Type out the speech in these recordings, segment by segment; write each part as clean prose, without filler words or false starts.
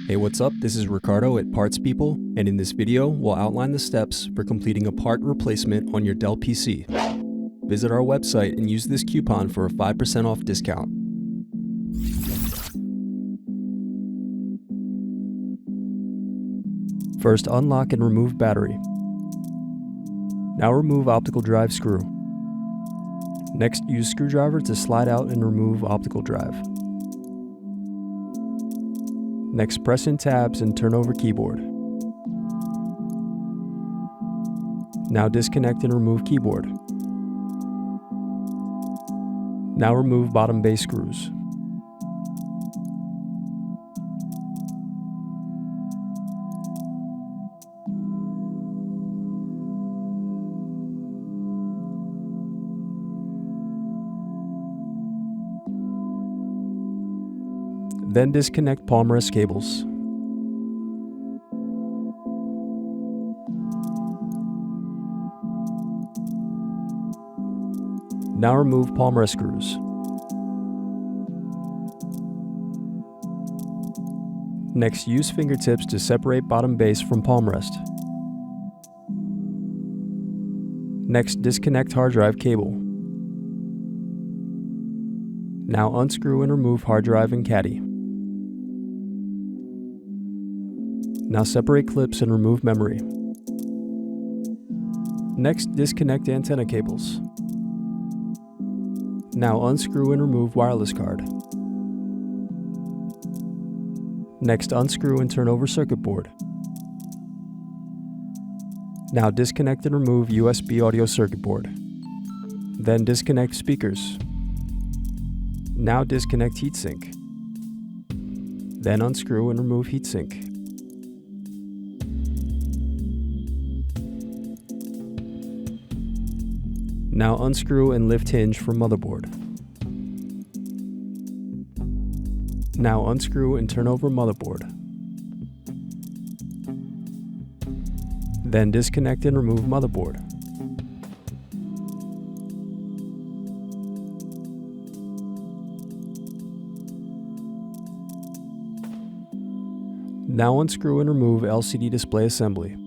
Hey, what's up? This is Ricardo at Parts People, and in this video, we'll outline the steps for completing a part replacement on your Dell PC. Visit our website and use this coupon for a 5% off discount. First, unlock and remove battery. Now remove optical drive screw. Next, use screwdriver to slide out and remove optical drive. Next, press in tabs and turn over keyboard. Now disconnect and remove keyboard. Now remove bottom base screws. Then disconnect palmrest cables. Now remove palmrest screws. Next, use fingertips to separate bottom base from palmrest. Next, disconnect hard drive cable. Now unscrew and remove hard drive and caddy. Now separate clips and remove memory. Next, disconnect antenna cables. Now unscrew and remove wireless card. Next, unscrew and turn over circuit board. Now disconnect and remove USB audio circuit board. Then disconnect speakers. Now disconnect heatsink. Then unscrew and remove heatsink. Now unscrew and lift hinge from motherboard. Now unscrew and turn over motherboard. Then disconnect and remove motherboard. Now unscrew and remove LCD display assembly.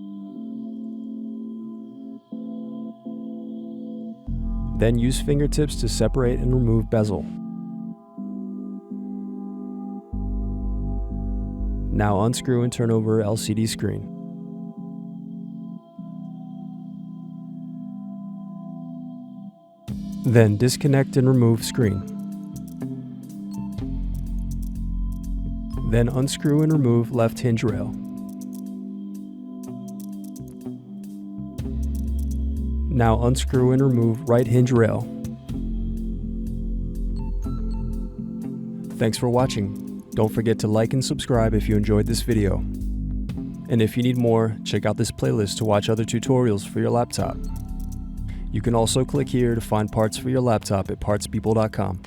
Then use fingertips to separate and remove bezel. Now unscrew and turn over LCD screen. Then disconnect and remove screen. Then unscrew and remove left hinge rail. Now unscrew and remove right hinge rail. Thanks for watching. Don't forget to like and subscribe if you enjoyed this video. And if you need more, check out this playlist to watch other tutorials for your laptop. You can also click here to find parts for your laptop at partspeople.com.